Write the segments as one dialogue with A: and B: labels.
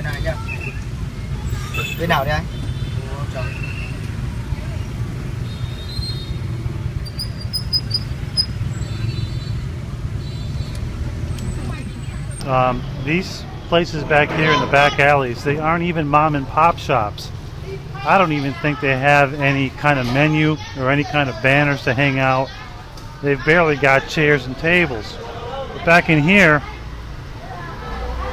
A: này nha. Bên nào đây anh? Ủa, trời.
B: These places back here in the back alleys, they aren't even mom and pop shops. I don't even think they have any kind of menu or any kind of banners to hang out. They've barely got chairs and tables. But back in here,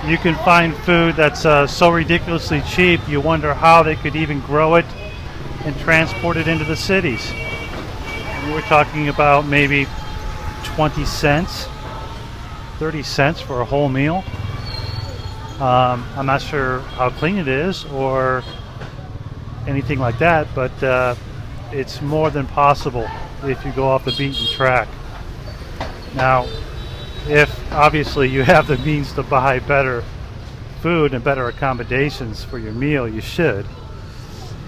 B: you can find food that's so ridiculously cheap, you wonder how they could even grow it and transport it into the cities. We're talking about maybe 20 cents, 30 cents for a whole meal. I'm not sure how clean it is or anything like that, but it's more than possible if you go off the beaten track. Now, if obviously you have the means to buy better food and better accommodations for your meal, you should.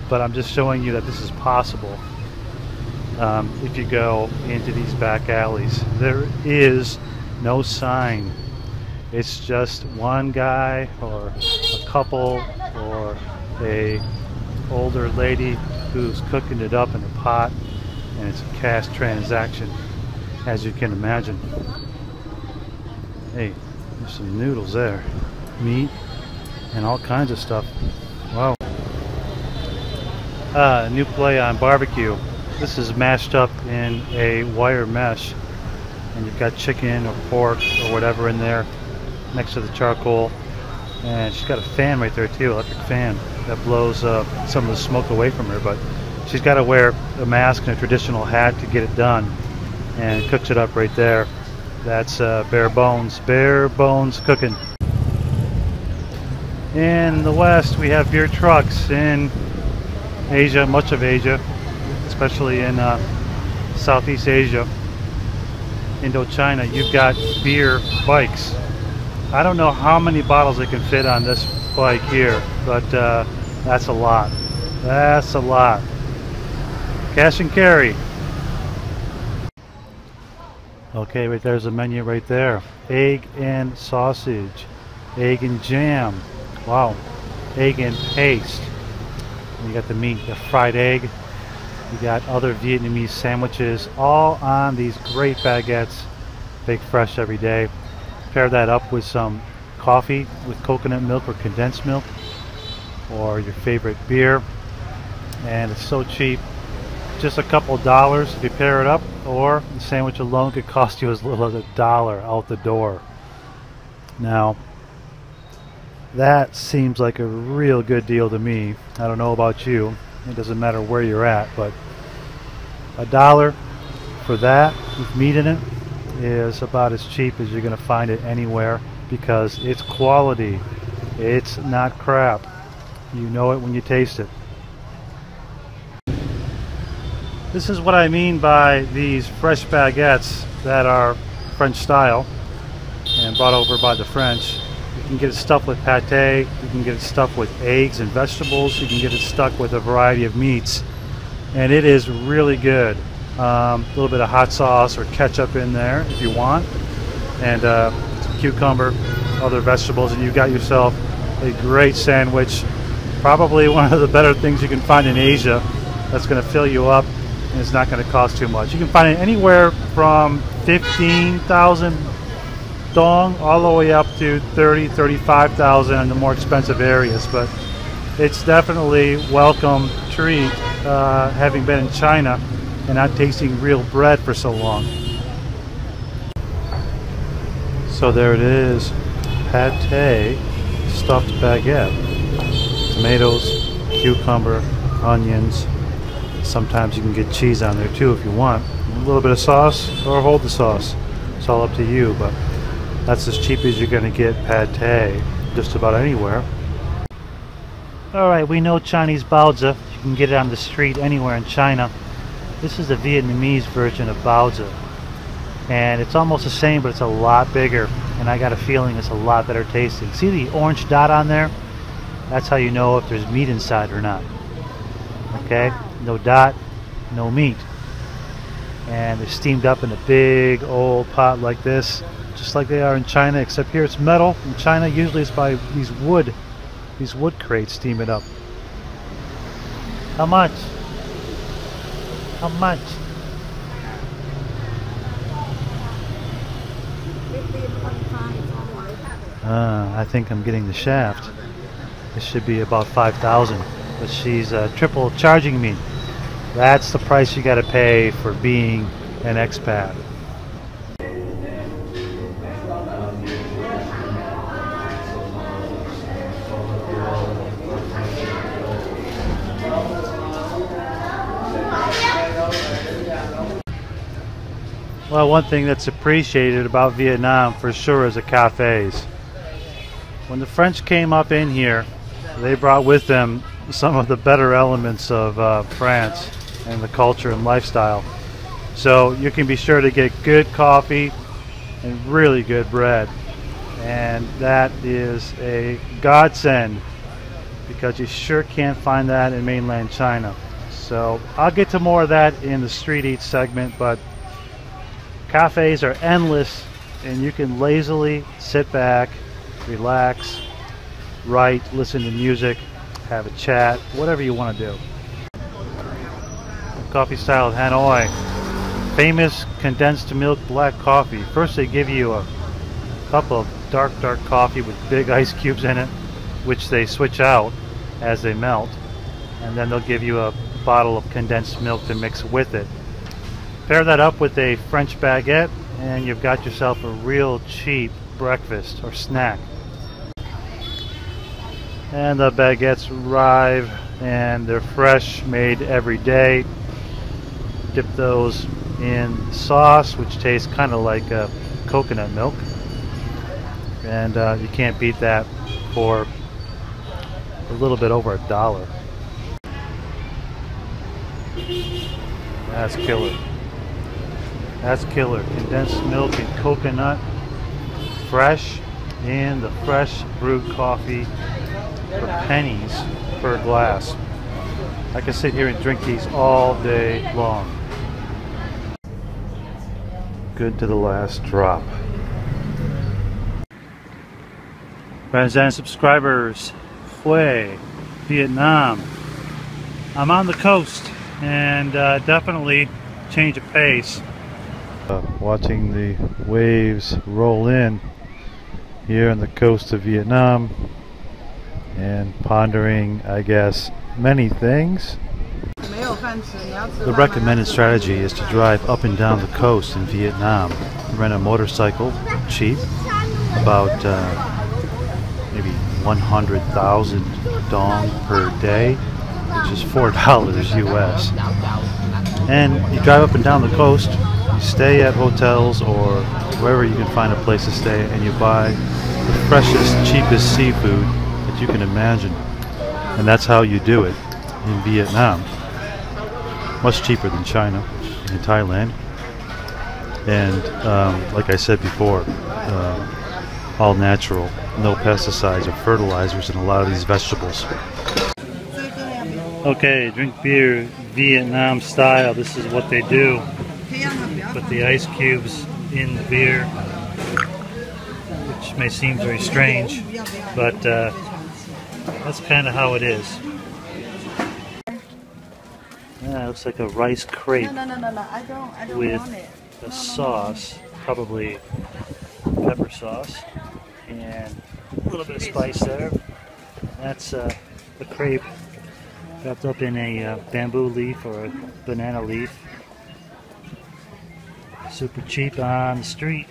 B: But I'm just showing you that this is possible if you go into these back alleys. There is no sign. It's just one guy or a couple or a older lady who's cooking it up in a pot, and it's a cash transaction, as you can imagine. Hey, there's some noodles there, meat and all kinds of stuff. Wow. New play on barbecue. This is mashed up in a wire mesh, and you've got chicken or pork or whatever in there next to the charcoal, and she's got a fan right there too, electric fan that blows some of the smoke away from her, but she's got to wear a mask and a traditional hat to get it done, and cooks it up right there. That's bare bones cooking. In the West, we have beer trucks. In Asia, much of Asia, especially in Southeast Asia, Indochina, you've got beer bikes. I don't know how many bottles they can fit on this bike here, but that's a lot. That's a lot. Cash and carry. Okay, right there's a menu right there. Egg and sausage, egg and jam. Wow, egg and paste. And you got the meat, the fried egg. You got other Vietnamese sandwiches, all on these great baguettes, baked fresh every day. Pair that up with some coffee with coconut milk or condensed milk, or your favorite beer, and it's so cheap, just a couple dollars if you pair it up, or the sandwich alone could cost you as little as $1 out the door. Now, that seems like a real good deal to me. I don't know about you, it doesn't matter where you're at, but $1 for that with meat in it is about as cheap as you're going to find it anywhere, because it's quality. It's not crap. You know it when you taste it. This is what I mean by these fresh baguettes that are French style and brought over by the French. You can get it stuffed with pate, you can get it stuffed with eggs and vegetables, you can get it stuck with a variety of meats, and it is really good. A little bit of hot sauce or ketchup in there if you want, and some cucumber, other vegetables, and you've got yourself a great sandwich. Probably one of the better things you can find in Asia that's going to fill you up, and it's not going to cost too much. You can find it anywhere from 15,000 dong all the way up to 30, 35,000 in the more expensive areas, but it's definitely welcome treat having been in China and not tasting real bread for so long. So there it is, pate stuffed baguette. Tomatoes, cucumber, onions. Sometimes you can get cheese on there too if you want. A little bit of sauce, or hold the sauce. It's all up to you, but that's as cheap as you're going to get pate just about anywhere. Alright, we know Chinese baozi. You can get it on the street anywhere in China. This is the Vietnamese version of baozi, and it's almost the same, but it's a lot bigger, and I got a feeling it's a lot better tasting. See the orange dot on there? That's how you know if there's meat inside or not. Okay, no dot, no meat, and they're steamed up in a big old pot like this, just like they are in China, except here it's metal. In China usually it's by these these wood crates, steam it up. How much? How much?
C: 15.5.
B: I think I'm getting the shaft. This should be about 5,000, but she's triple charging me. That's the price you got to pay for being an expat. Well, one thing that's appreciated about Vietnam for sure is the cafes. When the French came up in here, they brought with them some of the better elements of France and the culture and lifestyle. So you can be sure to get good coffee and really good bread. And that is a godsend because you sure can't find that in mainland China. So I'll get to more of that in the street eats segment, but cafes are endless and you can lazily sit back, relax, write, listen to music, have a chat, whatever you want to do. Coffee style of Hanoi. Famous condensed milk black coffee. First they give you a cup of dark coffee with big ice cubes in it, which they switch out as they melt, and then they'll give you a bottle of condensed milk to mix with it. Pair that up with a French baguette and you've got yourself a real cheap breakfast or snack. And the baguettes arrive and they're fresh, made every day. Dip those in sauce, which tastes kind of like coconut milk, and you can't beat that for a little bit over $1. That's killer. That's killer. Condensed milk and coconut, fresh, and the fresh brewed coffee for pennies per glass. I can sit here and drink these all day long. Good to the last drop. Friends and subscribers, Hue, Vietnam. I'm on the coast and definitely change of pace. Watching the waves roll in here on the coast of Vietnam and pondering, I guess, many things. The recommended strategy is to drive up and down the coast in Vietnam. Rent a motorcycle, cheap, about maybe 100,000 dong per day, which is $4 US. And you drive up and down the coast, you stay at hotels or wherever you can find a place to stay, and you buy the freshest, cheapest seafood that you can imagine. And that's how you do it in Vietnam. Much cheaper than China and Thailand. And like I said before, all natural, no pesticides or fertilizers in a lot of these vegetables. Okay, drink beer Vietnam style. This is what they do. Put the ice cubes in the beer, which may seem very strange, but that's kind of how it is. Yeah, it looks like a rice crepe
C: No, I don't
B: with
C: want it.
B: a sauce, probably pepper sauce, and a little bit of spice there. That's the crepe wrapped up in a bamboo leaf or a banana leaf. Super cheap on the street.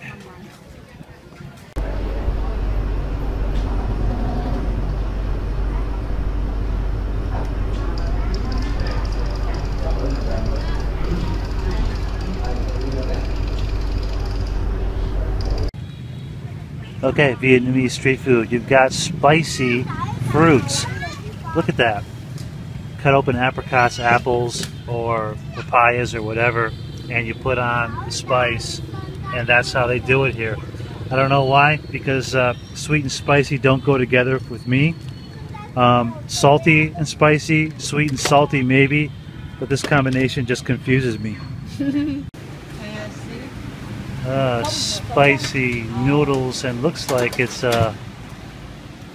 B: Okay, Vietnamese street food. You've got spicy fruits. Look at that. Cut open apricots, apples, or papayas or whatever, and you put on the spice, and that's how they do it here. I don't know why, because sweet and spicy don't go together with me. Salty and spicy, sweet and salty maybe, but this combination just confuses me. Spicy noodles, and looks like it's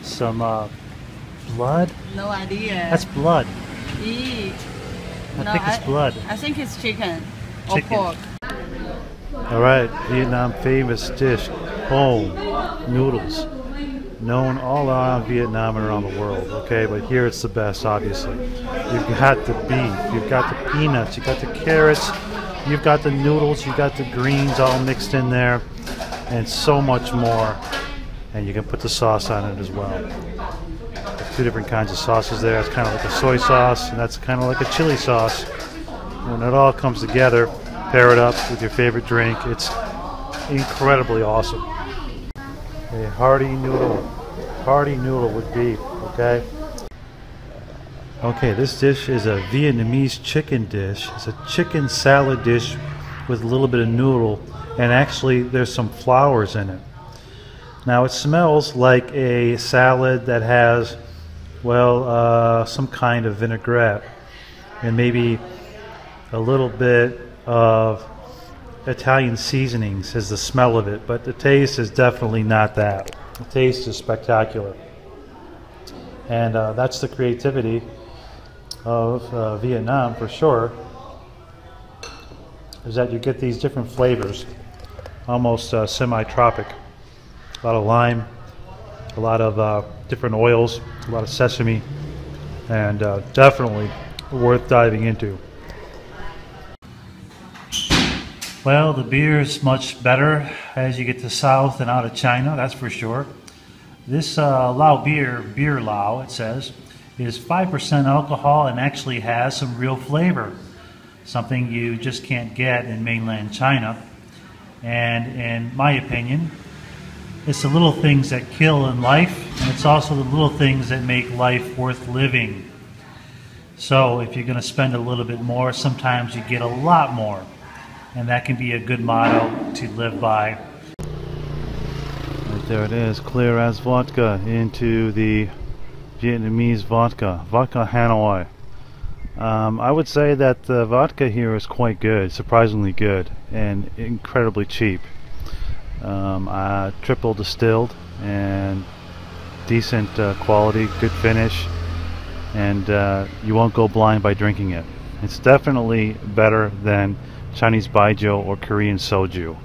B: some blood?
C: No idea.
B: That's blood.
C: Eee.
B: I think it's blood.
C: I think it's chicken,
B: Chicken.
C: or pork.
B: All right, Vietnam famous dish, bone noodles, known all around Vietnam and around the world. Okay, but here it's the best, obviously. You've got the beef, you've got the peanuts, you've got the carrots, you've got the noodles, you've got the greens all mixed in there, and so much more. And you can put the sauce on it as well. There's two different kinds of sauces there. It's kind of like a soy sauce, and that's kind of like a chili sauce. When it all comes together, pair it up with your favorite drink. It's incredibly awesome. A hearty noodle with beef, okay? Okay, this dish is a Vietnamese chicken dish. It's a chicken salad dish with a little bit of noodle, and actually there's some flowers in it. Now it smells like a salad that has, well, some kind of vinaigrette and maybe a little bit of Italian seasonings is the smell of it, but the taste is definitely not that. The taste is spectacular. And that's the creativity of Vietnam for sure, is that you get these different flavors, almost semi-tropic. A lot of lime, a lot of different oils, a lot of sesame, and definitely worth diving into. Well, the beer is much better as you get to south and out of China, that's for sure. This Lao beer, Beer Lao, it says, is 5% alcohol and actually has some real flavor, something you just can't get in mainland China. And in my opinion, it's the little things that kill in life, and it's also the little things that make life worth living. So if you're going to spend a little bit more, sometimes you get a lot more. And that can be a good motto to live by. Right there it is, clear as vodka into the Vietnamese vodka Hanoi. I would say that the vodka here is quite good, surprisingly good, and incredibly cheap. Triple distilled and decent quality, good finish, and you won't go blind by drinking it. It's definitely better than Chinese baijiu or Korean soju.